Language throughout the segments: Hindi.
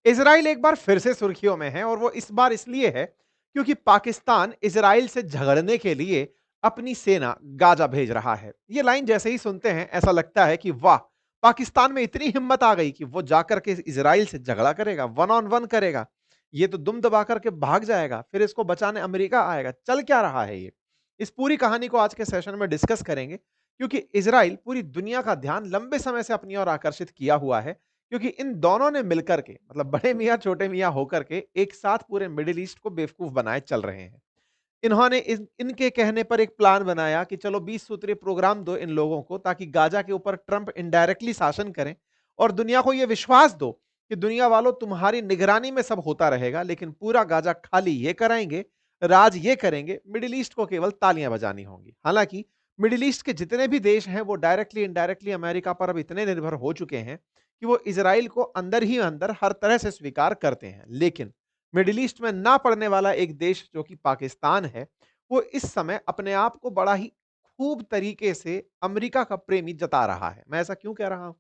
इजराइल एक बार फिर से सुर्खियों में है और वो इस बार इसलिए है क्योंकि पाकिस्तान इजराइल से झगड़ने के लिए अपनी सेना गाजा भेज रहा है। ये लाइन जैसे ही सुनते हैं ऐसा लगता है कि वाह, पाकिस्तान में इतनी हिम्मत आ गई कि वो जाकर के इजराइल से झगड़ा करेगा, वन ऑन वन करेगा। ये तो दुम दबा करके भाग जाएगा, फिर इसको बचाने अमेरिका आएगा। चल क्या रहा है ये? इस पूरी कहानी को आज के सेशन में डिस्कस करेंगे क्योंकि इजराइल पूरी दुनिया का ध्यान लंबे समय से अपनी ओर आकर्षित किया हुआ है, क्योंकि इन दोनों ने मिलकर के मतलब बड़े मियाँ छोटे मियाँ होकर के एक साथ पूरे मिडिल ईस्ट को बेवकूफ बनाए चल रहे हैं। इन्होंने इनके कहने पर एक प्लान बनाया कि चलो 20 सूत्रीय प्रोग्राम दो इन लोगों को ताकि गाजा के ऊपर ट्रंप इनडायरेक्टली शासन करें और दुनिया को यह विश्वास दो कि दुनिया वालों तुम्हारी निगरानी में सब होता रहेगा, लेकिन पूरा गाजा खाली ये कराएंगे, राज ये करेंगे, मिडिल ईस्ट को केवल तालियां बजानी होंगी। हालांकि मिडिल ईस्ट के जितने भी देश हैं वो डायरेक्टली इनडायरेक्टली अमेरिका पर अब इतने निर्भर हो चुके हैं कि वो इसराइल को अंदर ही अंदर हर तरह से स्वीकार करते हैं। लेकिन मिडिल ईस्ट में ना पड़ने वाला एक देश जो कि पाकिस्तान है, वो इस समय अपने आप को बड़ा ही खूब तरीके से अमेरिका का प्रेमी जता रहा है। मैं ऐसा क्यों कह रहा हूं?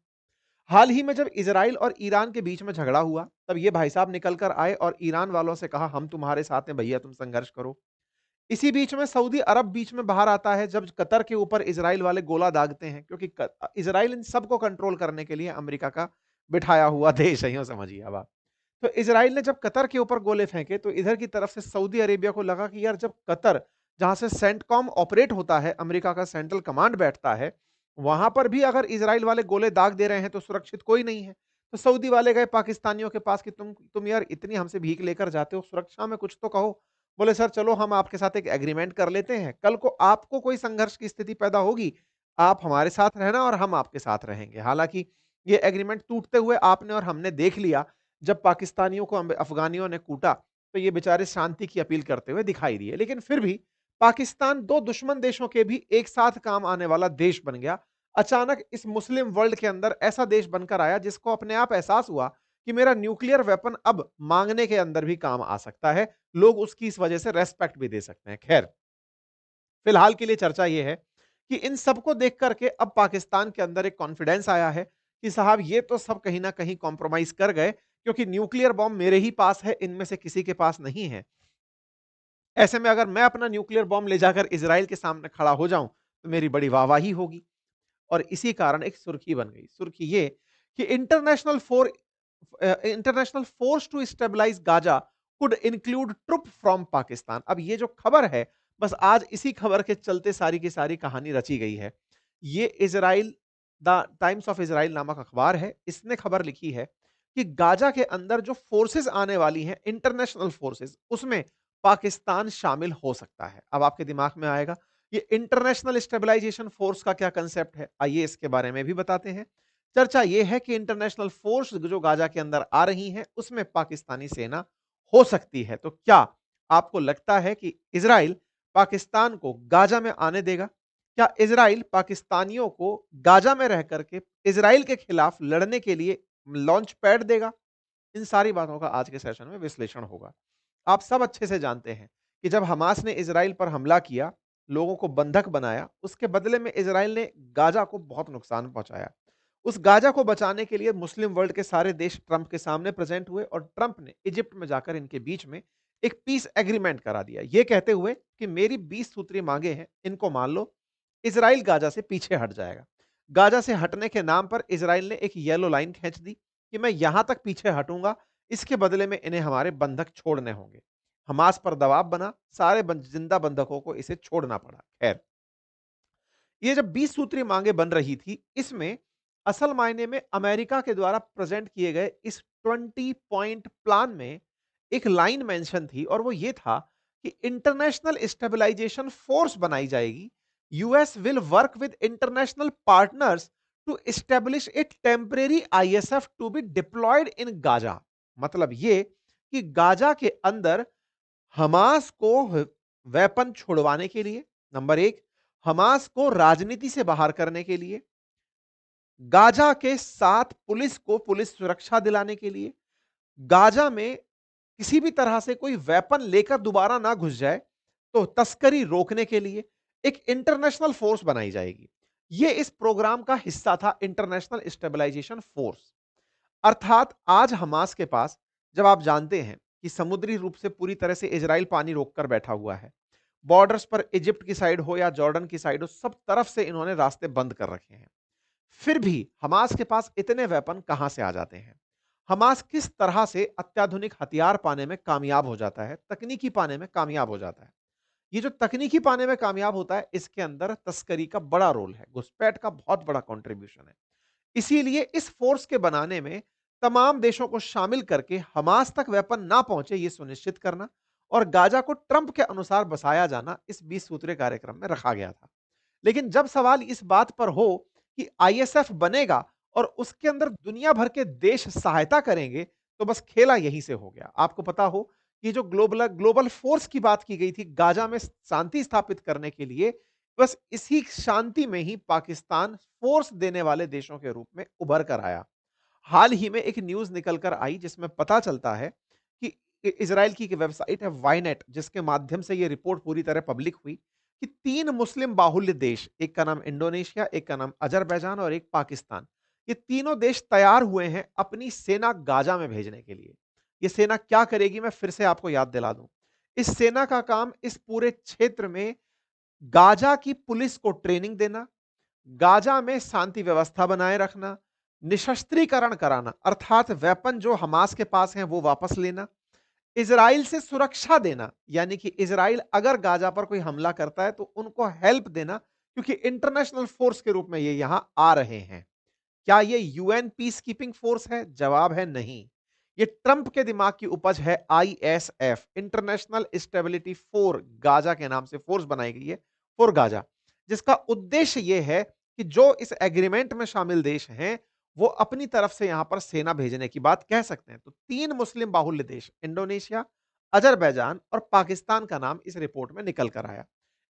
हाल ही में जब इजराइल और ईरान के बीच में झगड़ा हुआ, तब ये भाई साहब निकल कर आए और ईरान वालों से कहा हम तुम्हारे साथ हैं भैया, तुम संघर्ष करो। इसी बीच में सऊदी अरब बीच में बाहर आता है जब कतर के ऊपर इजराइल वाले गोला दागते हैं, क्योंकि इजराइल इन सबको कंट्रोल करने के लिए अमेरिका का बिठाया हुआ देश है, यूं समझिए अब आप। तो इजराइल ने जब कतर के ऊपर गोले फेंके तो इधर की तरफ से सऊदी अरेबिया को लगा कि यार, जब कतर, जहां से सेंटकॉम ऑपरेट होता है, अमेरिका का सेंट्रल कमांड बैठता है, वहां पर भी अगर इजराइल वाले गोले दाग दे रहे हैं तो सुरक्षित कोई नहीं है। तो सऊदी वाले गए पाकिस्तानियों के पास कि तुम यार इतनी हमसे भीख लेकर जाते हो, सुरक्षा में कुछ तो कहो। बोले सर चलो हम आपके साथ एक एग्रीमेंट कर लेते हैं, कल को आपको कोई संघर्ष की स्थिति पैदा होगी, आप हमारे साथ रहना और हम आपके साथ रहेंगे। हालांकि ये एग्रीमेंट टूटते हुए आपने और हमने देख लिया, जब पाकिस्तानियों को अफगानियों ने कूटा तो ये बेचारे शांति की अपील करते हुए दिखाई दिए। लेकिन फिर भी पाकिस्तान दो दुश्मन देशों के भी एक साथ काम आने वाला देश बन गया। अचानक इस मुस्लिम वर्ल्ड के अंदर ऐसा देश बनकर आया जिसको अपने आप एहसास हुआ कि मेरा न्यूक्लियर वेपन अब मांगने के अंदर भी काम आ सकता है, लोग उसकी इस वजह से रेस्पेक्ट भी दे सकते हैं। खैर, फिलहाल के लिए चर्चा यह है कि इन सबको देख करके अब पाकिस्तान के अंदर एक कॉन्फिडेंस आया है कि साहब ये तो सब कहीं ना कहीं कॉम्प्रोमाइज कर गए, क्योंकि न्यूक्लियर बॉम्ब मेरे ही पास है, इनमें से किसी के पास नहीं है। ऐसे में अगर मैं अपना न्यूक्लियर बॉम्ब ले जाकर इसराइल के सामने खड़ा हो जाऊं तो मेरी बड़ी वाहवाही होगी। और इसी कारण एक सुर्खी बन गई। सुर्खी ये कि international force to stabilise Gaza could include troop from Pakistan. अब ये जो खबर है, बस आज इसी खबर के चलते सारी की सारी कहानी रची गई है। ये Israel, the times of Israel नामक अखबार है, इसने खबर लिखी है कि गाजा के अंदर जो फोर्सेस आने वाली हैं, इंटरनेशनल फोर्सेस, उसमें पाकिस्तान शामिल हो सकता है। अब आपके दिमाग में आएगा ये इंटरनेशनल स्टेबलाइजेशन फोर्स का क्या कंसेप्ट है, आइए इसके बारे में भी बताते हैं। चर्चा यह है कि इंटरनेशनल फोर्स जो गाजा के अंदर आ रही हैं उसमें पाकिस्तानी सेना हो सकती है। तो क्या आपको लगता है कि इजराइल पाकिस्तान को गाजा में आने देगा? क्या इजराइल पाकिस्तानियों को गाजा में रह करके इजराइल के खिलाफ लड़ने के लिए लॉन्च पैड देगा? इन सारी बातों का आज के सेशन में विश्लेषण होगा। आप सब अच्छे से जानते हैं कि जब हमास ने इजराइल पर हमला किया, लोगों को बंधक बनाया, उसके बदले में इजराइल ने गाजा को बहुत नुकसान पहुंचाया। उस गाजा को बचाने के लिए मुस्लिम वर्ल्ड के सारे देश ट्रंप के सामने प्रेजेंट हुए और ट्रंप ने इजिप्ट में जाकर इनके बीच में एक पीस एग्रीमेंट करा दिया, यह कहते हुए कि मेरी 20 सूत्री मांगे हैं, इनको मान लो, इजराइल गाजा से पीछे हट जाएगा। गाजा से हटने के नाम पर इजराइल ने एक येलो लाइन खींच दी कि मैं यहां तक पीछे हटूंगा, इसके बदले में इन्हें हमारे बंधक छोड़ने होंगे। हमास पर दबाव बना, सारे जिंदा बंधकों को इसे छोड़ना पड़ा। खैर, ये जब 20 सूत्री मांगे बन रही थी, इसमें असल मायने में अमेरिका के द्वारा प्रेजेंट किए गए इस 20 पॉइंट प्लान में एक लाइन मेंशन थी और वो ये था कि इंटरनेशनल स्टेबलाइजेशन फोर्स बनाई जाएगी। US will work with international partners to establish a temporary ISF to be deployed in Gaza. मतलब ये कि गाजा के अंदर हमास को वेपन छुड़वाने के लिए, नंबर एक, हमास को राजनीति से बाहर करने के लिए, गाजा के साथ पुलिस को पुलिस सुरक्षा दिलाने के लिए, गाजा में किसी भी तरह से कोई वेपन लेकर दोबारा ना घुस जाए तो तस्करी रोकने के लिए एक इंटरनेशनल फोर्स बनाई जाएगी। यह इस प्रोग्राम का हिस्सा था, इंटरनेशनल स्टेबलाइजेशन फोर्स। अर्थात आज हमास के पास जब आप जानते हैं कि समुद्री रूप से पूरी तरह से इजराइल पानी रोककर बैठा हुआ है, बॉर्डर्स पर इजिप्ट की साइड हो या जॉर्डन की साइड हो, सब तरफ से इन्होंने रास्ते बंद कर रखे हैं। फिर भी हमास के पास इतने वेपन कहां से आ जाते हैं? हमास किस तरह से अत्याधुनिक हथियार पाने में कामयाब हो जाता है, तकनीकी पाने में कामयाब हो जाता है? ये जो तकनीकी पाने में कामयाब होता है, इसके अंदर तस्करी का बड़ा रोल है, घुसपैठ का बहुत बड़ा कंट्रीब्यूशन है। इसीलिए इस फोर्स के बनाने में तमाम देशों को शामिल करके हमास तक वेपन ना पहुंचे, ये सुनिश्चित करना और गाजा को ट्रंप के अनुसार बसाया जाना इस 20 सूत्रीय कार्यक्रम में रखा गया था। लेकिन जब सवाल इस बात पर हो कि आईएसएफ बनेगा और उसके अंदर दुनिया भर के देश सहायता करेंगे, तो बस खेला यहीं से हो गया। आपको पता हो कि जो ग्लोबल ग्लोबल फोर्स की बात की गई थी गाजा में शांति स्थापित करने के लिए, बस इसी शांति में ही पाकिस्तान फोर्स देने वाले देशों के रूप में उभर कर आया। हाल ही में एक न्यूज़ निकल कर आई जिसमें पता चलता है कि इज़राइल की एक वेबसाइट है वाइनेट, जिसके माध्यम से ये रिपोर्ट पूरी तरह पब्लिक हुई कि 3 मुस्लिम बाहुल्य देश, एक का नाम इंडोनेशिया, एक का नाम अज़रबैजान और एक पाकिस्तान, ये तीनों देश तैयार हुए हैं अपनी सेना गाज़ा में भेजने के लिए। ये सेना क्या करेगी, मैं फिर से आपको याद दिला दूँ। इस सेना का काम इस पूरे क्षेत्र में गाज़ा की पुलिस को ट्रेनिंग देना, गाजा में शांति व्यवस्था बनाए रखना, निशस्त्रीकरण कराना अर्थात वेपन जो हमास के पास हैं वो वापस लेना, इज़राइल से सुरक्षा देना यानी कि इज़राइल अगर गाजा पर कोई हमला करता है तो उनको हेल्प देना, क्योंकि इंटरनेशनल फोर्स के रूप में ये यहां आ रहे हैं। क्या ये यूएन पीस कीपिंग फोर्स है? जवाब है नहीं। ये ट्रंप के दिमाग की उपज है ISF, international stability four Gaza के नाम से फोर्स बनाई गई है, फॉर गाजा, जिसका उद्देश्य यह है कि जो इस एग्रीमेंट में शामिल देश हैं वो अपनी तरफ से यहां पर सेना भेजने की बात कह सकते हैं। तो 3 मुस्लिम बाहुल्य देश इंडोनेशिया, अजरबैजान और पाकिस्तान का नाम इस रिपोर्ट में निकल कर आया।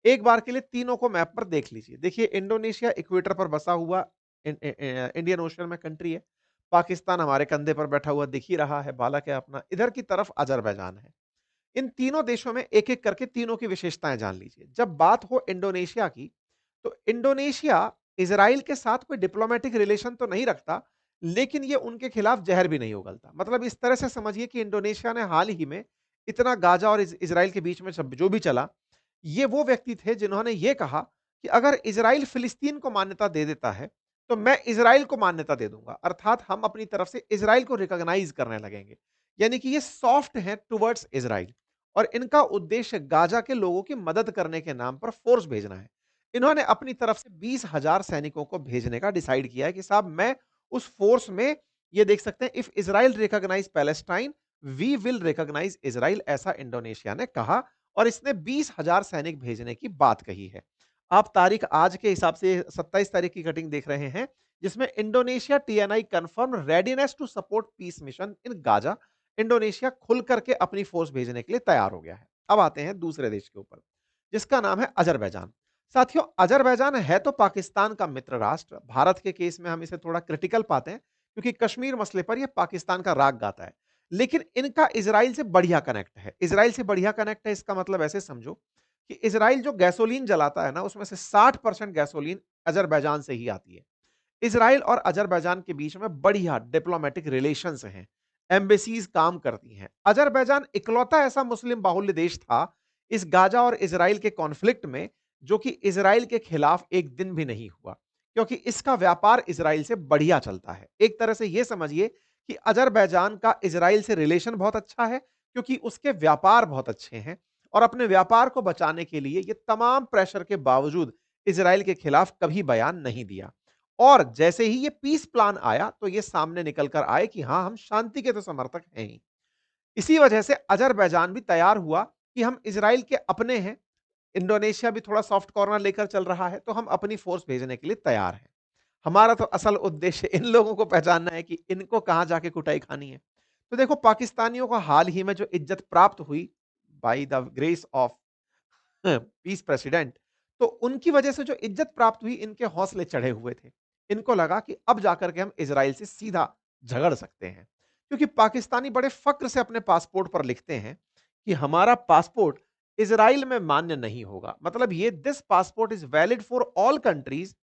एक बार के लिए तीनों को मैप पर देख लीजिए। देखिए इंडोनेशिया इक्वेटर पर बसा हुआ इंडियन ओशन में कंट्री है। पाकिस्तान हमारे कंधे पर बैठा हुआ दिख ही रहा है, बालक है अपना। इधर की तरफ अजरबैजान है। इन तीनों देशों में एक-एक करके तीनों की विशेषताएं जान लीजिए। जब बात हो इंडोनेशिया की, तो इंडोनेशिया इजराइल के साथ कोई डिप्लोमेटिक रिलेशन तो नहीं रखता, लेकिन ये उनके खिलाफ जहर भी नहीं उगलता। मतलब इस तरह से समझिए कि इंडोनेशिया ने हाल ही में इतना गाजा और इजराइल के बीच में जो भी चला, ये वो व्यक्ति थे जिन्होंने ये कहा कि अगर इजराइल फिलिस्तीन को मान्यता दे देता है, तो मैं इजराइल को मान्यता दे दूंगा। अर्थात हम अपनी तरफ से इजराइल को रिकॉग्नाइज करने लगेंगे। यानी कि ये सॉफ्ट हैं टुवर्ड्स इजराइल और इनका उद्देश्य गाजा के लोगों की मदद करने के नाम पर फोर्स भेजना है। इन्होंने अपनी तरफ से 20,000 सैनिकों को भेजने का डिसाइड किया है कि साहब मैं उस फोर्स में, ये देख सकते हैं, if Israel recognise Palestine we will recognise Israel, ऐसा इंडोनेशिया ने कहा और इसने 20,000 सैनिक भेजने की बात कही है। आप तारीख आज के हिसाब से 27 तारीख की कटिंग देख रहे हैं, जिसमें Indonesia TNI confirm readiness to support peace mission in Gaza. Indonesia खुल करके अपनी फोर्स भेजने के लिए तैयार हो गया है। अब आते हैं दूसरे देश के ऊपर, जिसका नाम है अजरबैजान। साथियों, अजरबैजान है तो पाकिस्तान का मित्र राष्ट्र। भारत के केस में हम इसे थोड़ा क्रिटिकल पाते हैं क्योंकि कश्मीर मसले पर यह पाकिस्तान का राग गाता है। लेकिन इनका इजराइल से बढ़िया कनेक्ट है। इजराइल से बढ़िया कनेक्ट है इसका मतलब ऐसे समझो कि इजराइल जो गैसोलीन जलाता है ना, उसमें से 60% गैसोलीन अजरबैजान से ही आती है। इजराइल और अजरबैजान के बीच में बढ़िया डिप्लोमेटिक रिलेशंस हैं, एम्बेसीज काम करती हैं। अजरबैजान इकलौता ऐसा मुस्लिम बाहुल्य देश था इस गाजा और इजराइल के कॉन्फ्लिक्ट में जो कि इजराइल के खिलाफ एक दिन भी नहीं हुआ, क्योंकि इसका व्यापार इजराइल से बढ़िया चलता है। एक तरह से यह समझिए कि अजरबैजान का इजराइल से रिलेशन बहुत अच्छा है क्योंकि उसके व्यापार बहुत अच्छे हैं और अपने व्यापार को बचाने के लिए ये तमाम प्रेशर के बावजूद इजराइल के खिलाफ कभी बयान नहीं दिया। और जैसे ही ये पीस प्लान आया तो ये सामने निकल कर आए कि हाँ, हम शांति के तो समर्थक हैं ही। इसी वजह से अजरबैजान भी तैयार हुआ कि हम इजराइल के अपने हैं। इंडोनेशिया भी थोड़ा सॉफ्ट कॉर्नर लेकर चल रहा है, तो हम अपनी फोर्स भेजने के लिए तैयार हैं। हमारा तो असल उद्देश्य इन लोगों को पहचानना है कि इनको कहां जाके कुटाई खानी है। तो देखो, पाकिस्तानियों को हाल ही में जो इज्जत प्राप्त हुई by the grace of peace president, तो उनकी वजह से जो इज्जत प्राप्त हुई, इनके हौसले चढ़े हुए थे। इनको लगा कि अब जाकर के हम इजराइल से सीधा झगड़ सकते हैं, क्योंकि पाकिस्तानी बड़े फक्र से अपने पासपोर्ट पर लिखते हैं कि हमारा पासपोर्ट इजराइल में मान्य नहीं होगा। मतलब ये, this passport is valid for all countries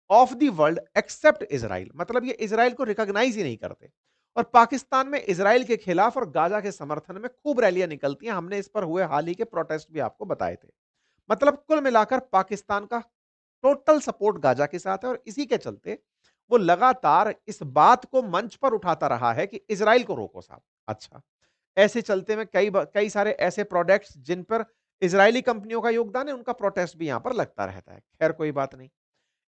of the world accept Israel. मतलब ये इजराइल को रिकॉग्नाइज ही नहीं करते। और पाकिस्तान में इजराइल के खिलाफ और गाजा के समर्थन में खूब रैलियां निकलती हैं। हमने इस पर हुए हाल ही के प्रोटेस्ट भी आपको बताए थे। मतलब कुल मिलाकर पाकिस्तान का टोटल सपोर्ट गाजा के साथ है और इसी के चलते वो लगातार इस बात को मंच पर उठाता रहा है कि इजराइल को रोको साहब। अच्छा, ऐसे चलते में कई सारे ऐसे प्रोडक्ट्स जिन पर इजरायली कंपनियों का योगदान है, उनका प्रोटेस्ट भी यहां पर लगता रहता है। खैर कोई बात नहीं।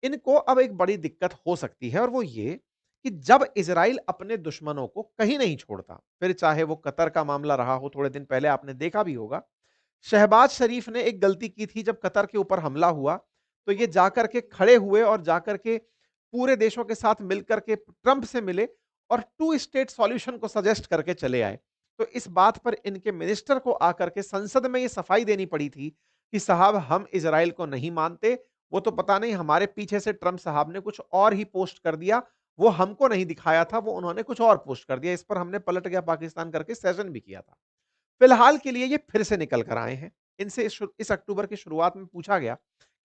इनको अब एक बड़ी दिक्कत हो सकती है और वो ये कि जब इजराइल अपने दुश्मनों को कहीं नहीं छोड़ता, फिर चाहे वो कतर का मामला रहा हो, थोड़े दिन पहले आपने देखा भी होगा, शहबाज शरीफ ने एक गलती की थी जब कतर के ऊपर हमला हुआ, तो ये जाकर के खड़े हुए और जाकर के पूरे देशों के साथ मिलकर के ट्रंप से मिले और टू स्टेट सॉल्यूशन को सजेस्ट करके चले आए। तो इस बात पर इनके मिनिस्टर को आकर के संसद में ये सफाई देनी पड़ी थी कि साहब हम इजराइल को नहीं मानते, वो तो पता नहीं हमारे पीछे से ट्रंप साहब ने कुछ और ही पोस्ट कर दिया, वो हमको नहीं दिखाया था, वो उन्होंने कुछ और पोस्ट कर दिया, इस पर हमने पलट गया पाकिस्तान करके सेशन भी किया था। फिलहाल के लिए ये फिर से निकल कर आए हैं। इनसे इस अक्टूबर की शुरुआत में पूछा गया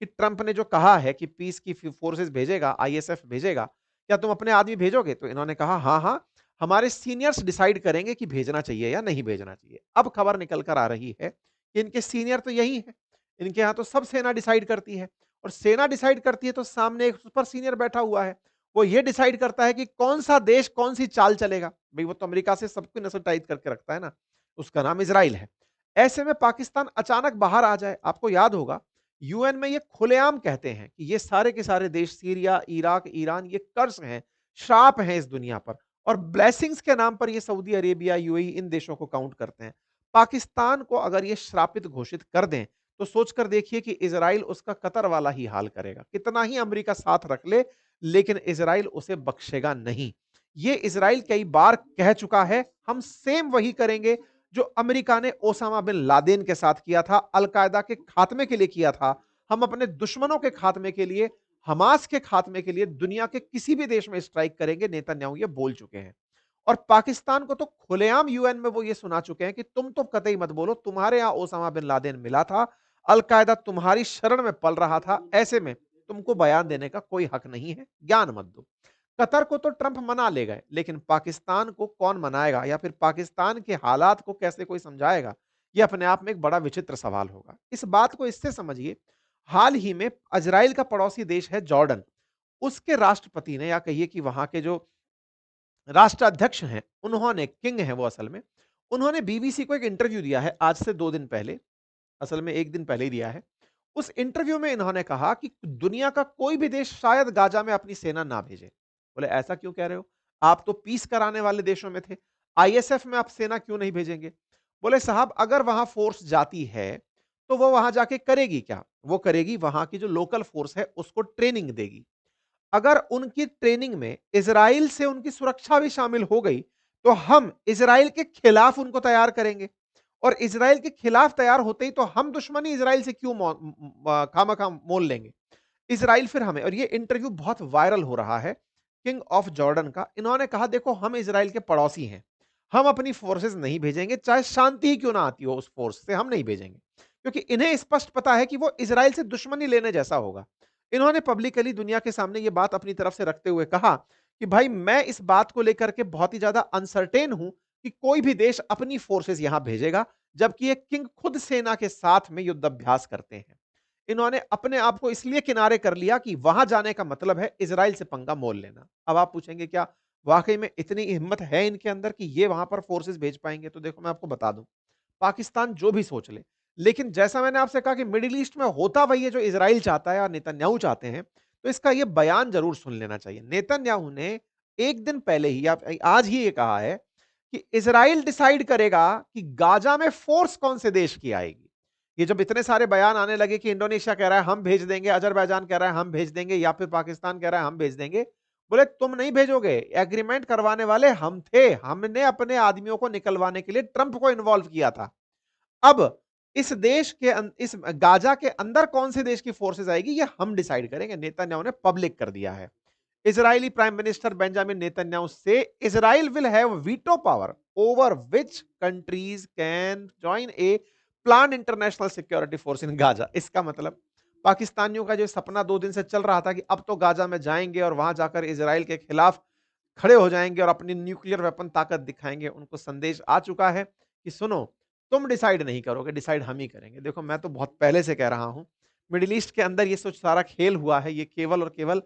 कि ट्रंप ने जो कहा है कि पीस की फोर्सेस भेजेगा, आईएसएफ भेजेगा, क्या तुम अपने आदमी भेजोगे? तो इन्होंने कहा हाँ, हाँ, हमारे सीनियर्स डिसाइड करेंगे कि भेजना चाहिए या नहीं भेजना चाहिए। अब खबर निकल कर आ रही है कि इनके सीनियर तो यही है। इनके यहाँ तो सब सेना डिसाइड करती है और सेना डिसाइड करती है तो सामने एक सुपर सीनियर बैठा हुआ है। वो ये डिसाइड करता है कि कौन सा देश कौन सी चाल चलेगा। भई वो तो अमेरिका से सबको नस्ल टाइट करके रखता है ना। उसका नाम इज़राइल है। ऐसे में पाकिस्तान अचानक बाहर आ जाए, आपको याद होगा यूएन में ये खुलेआम कहते हैं कि ये सारे के सारे देश सीरिया, इराक, ईरान ये कर्स हैं, श्राप हैं इस दुनिया पर और ब्लेसिंग्स के नाम पर ये सऊदी अरेबिया, यूएई इन देशों को काउंट करते हैं। पाकिस्तान को अगर ये श्रापित घोषित कर दें, तो सोचकर देखिए कि इज़राइल उसका कतर वाला ही हाल करेगा। कितना ही अमेरिका साथ रख ले, लेकिन इज़राइल उसे बख्शेगा नहीं। ये इज़राइल कई बार कह चुका है, हम सेम वही करेंगे जो अमेरिका ने ओसामा बिन लादेन के साथ किया था, अल-कायदा के खात्मे के लिए किया था। हम अपने दुश्मनों के खात्मे के लिए, हमास के खात्मे के लिए दुनिया के किसी भी देश में स्ट्राइक करेंगे, नेतन्याहू ये बोल चुके हैं। और पाकिस्तान को तो खुलेआम यूएन में वो ये सुना चुके हैं कि तुम तो कतई मत बोलो, तुम्हारे यहां ओसामा बिन लादेन मिला था, अल-कायदा तुम्हारी शरण में पल रहा था, ऐसे में तुमको बयान देने का कोई हक नहीं है, ज्ञान मत दो। कतर को तो ट्रंप मना ले गए, लेकिन पाकिस्तान को कौन मनाएगा या फिर पाकिस्तान के हालात को कैसे कोई समझाएगा? ये अपने आप में एक बड़ा विचित्र सवाल होगा। इस बात को इससे समझिए, हाल ही में इजराइल का पड़ोसी देश है जॉर्डन, उसके राष्ट्रपति ने या कहिए कि वहां के जो राष्ट्राध्यक्ष हैं, उन्होंने किंग हैं वो असल में, उन्होंने बीबीसी को एक इंटरव्यू दिया है आज से 2 दिन पहले, असल में 1 दिन पहले ही दिया है। उस इंटरव्यू में इन्होंने कहा कि दुनिया का कोई भी देश शायद गाजा में अपनी सेना ना भेजे। बोले ऐसा क्यों कह रहे हो? आप तो पीस कराने वाले देशों में थे। आईएसएफ में आप सेना क्यों नहीं भेजेंगे? बोले साहब अगर वहां फोर्स जाती है, तो वो वहां जाके करेगी क्या? वो करेगी वहां की जो लोकल फोर्स है उसको ट्रेनिंग देगी। अगर उनकी ट्रेनिंग में इज़राइल से उनकी सुरक्षा भी शामिल हो गई, तो हम इज़राइल के खिलाफ उनको तैयार करेंगे और इज़राइल के खिलाफ तैयार होते ही तो हम दुश्मनी इज़राइल से क्यों खामखा मोल लेंगे? इज़राइल फिर हमें और ये इंटरव्यू बहुत वायरल हो रहा है, किंग ऑफ जॉर्डन का। इन्होंने कहा देखो हम इज़राइल के पड़ोसी हैं। हम अपनी फोर्सेस नहीं भेजेंगे, चाहे शांति ही क्यों ना आती हो उस फोर्स से हम नहीं भेजेंगे। क्योंकि इन्हें स्पष्ट पता है कि वो इज़राइल से दुश्मनी लेने जैसा होगा। इन्होंने पब्लिकली दुनिया के सामने ये बात अपनी तरफ से रखते हुए कहा कि भाई मैं इस बात को लेकर के बहुत ही ज्यादा अनसर्टेन हूं कि कोई भी देश अपनी फोर्सेस यहां भेजेगा, जबकि एक किंग खुद सेना के साथ में युद्ध अभ्यास करते हैं। इन्होंने अपने आप को इसलिए किनारे कर लिया कि वहां जाने का मतलब है इजराइल से पंगा मोल लेना। अब आप पूछेंगे क्या वाकई में इतनी हिम्मत है इनके अंदर कि ये वहां पर फोर्सेस भेज पाएंगे? तो देखो मैं आपको बता दूं, पाकिस्तान जो भी सोच ले, लेकिन जैसा मैंने आपसे कहा कि मिडिल ईस्ट में होता वही है जो इजराइल चाहता है और नेतन्याहू चाहते हैं, तो इसका ये बयान जरूर सुन लेना चाहिए। नेतन्याहू ने एक दिन पहले ही या आज ही ये कहा है कि इजराइल डिसाइड करेगा कि गाजा में फोर्स कौन से देश की आएगी। ये जब इतने सारे बयान आने लगे कि इंडोनेशिया कह रहा है हम भेज देंगे, अजरबैजान कह रहा है हम भेज देंगे या फिर पाकिस्तान कह रहा है हम भेज देंगे, बोले तुम नहीं भेजोगे, एग्रीमेंट करवाने वाले हम थे, हमने अपने आदमियों को निकलवाने के लिए ट्रंप को इन्वॉल्व किया था। अब इस देश के इस गाजा के अंदर कौन से देश की फोर्सेस आएगी ये हम डिसाइड करेंगे, नेतन्याहू ने पब्लिक कर दिया है। Israeli prime minister Benjamin Netanyahu से Israel will have veto power over which countries can join a plan international security force in Gaza. इसका मतलब पाकिस्तानियों का जो सपना 2 दिन से चल रहा था कि अब तो गाजा में जाएंगे और वहां जाकर इजराइल के खिलाफ खड़े हो जाएँगे और अपनी न्यूक्लियर वेपन ताकत दिखाएँगे। उनको संदेश आ चुका है कि सुनो, तुम डिसाइड नहीं करोगे, डिसाइड हम ही करेंगे। देखो मैं तो बहुत पहले से कह रहा हूँ, मिडल ईस्ट के अंदर ये जो सारा खेल हुआ है, ये केवल और केवल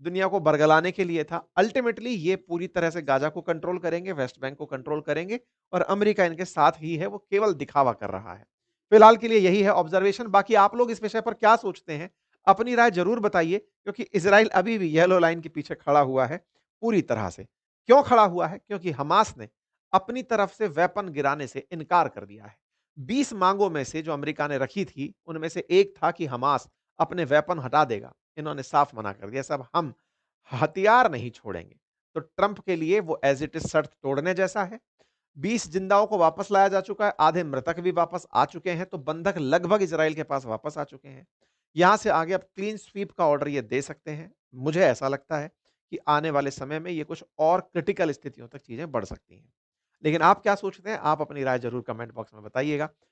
दुनिया को बरगलाने के लिए था। अल्टीमेटली ये पूरी तरह से गाज़ा को कंट्रोल करेंगे, वेस्ट बैंक को कंट्रोल करेंगे और अमेरिका इनके साथ ही है, वो केवल दिखावा कर रहा है। फिलहाल के लिए यही है ऑब्जर्वेशन, बाकी आप लोग इस विषय पर क्या सोचते हैं? अपनी राय ज़रूर बताइए क्योंकि इज़राइल अभी भी येलो लाइन के पीछे खड़ा हुआ है, पूरी तरह से। क्यों खड़ा हुआ है? क्योंकि हमास ने अपनी तरफ से वेपन गिराने से इनकार कर दिया है। 20 मांगों में से जो अमेरिका ने रखी थी, उनमें से एक था कि हमास अपने वेपन हटा देगा। इन्होंने साफ मना कर दिया, साहब हम हथियार नहीं छोड़ेंगे। तो ट्रंप के लिए वो एज़ इट इज़ शर्त तोड़ने जैसा है। 20 जिंदाओं को वापस लाया जा चुका है, आधे मृतक भी वापस आ चुके हैं, तो बंधक लगभग इज़राइल के पास वापस आ चुके हैं। यहां से आगे अब क्लीन स्वीप का ऑर्डर ये दे सकते हैं। मुझे ऐसा लगता है कि आने वाले समय में ये कुछ और क्रिटिकल स्थितियों तक चीजें बढ़ सकती हैं। लेकिन आप क्या सोचते हैं? आप अपनी राय ज़रूर कमेंट बॉक्स में बताइएगा।